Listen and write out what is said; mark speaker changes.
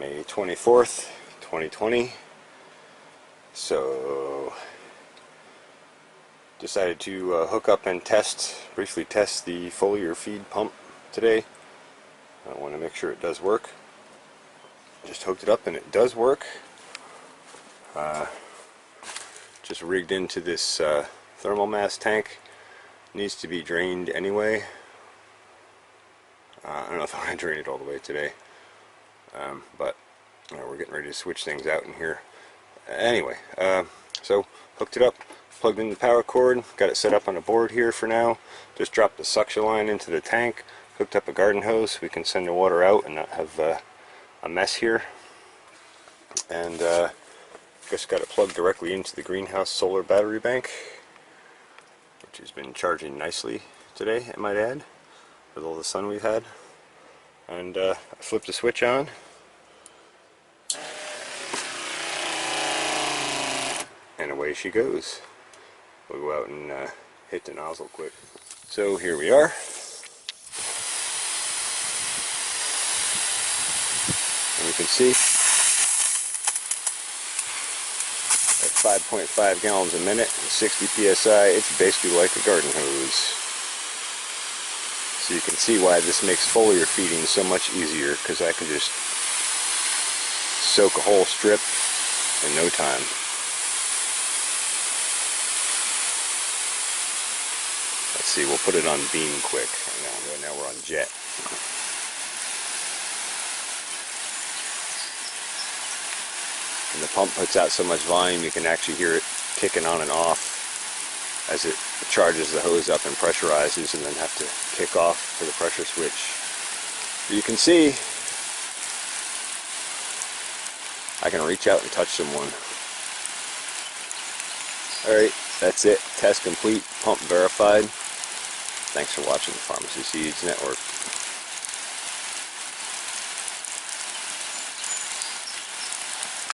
Speaker 1: May 24th, 2020. So, decided to hook up and briefly test the Foliar feed pump today. I want to make sure it does work. Just hooked it up and it does work. Just rigged into this thermal mass tank. Needs to be drained anyway. I don't know if I'm going to drain it all the way today. But we're getting ready to switch things out in here. Anyway, so hooked it up, plugged in the power cord, got it set up on a board here for now. Just dropped the suction line into the tank, hooked up a garden hose so we can send the water out and not have a mess here. And just got it plugged directly into the greenhouse solar battery bank, which has been charging nicely today, I might add, with all the sun we've had. And I flipped the switch on. And away she goes. We'll go out and hit the nozzle quick. So here we are. And you can see at 5.5 gallons a minute, 60 psi, it's basically like a garden hose. So you can see why this makes foliar feeding so much easier, because I can just soak a whole strip in no time. Let's see, we'll put it on beam quick. Right now we're on jet. And the pump puts out so much volume you can actually hear it kicking on and off as it charges the hose up and pressurizes, and then have to kick off for the pressure switch. You can see I can reach out and touch someone. Alright, that's it. Test complete. Pump verified. Thanks for watching the Pharmacy Seeds Network.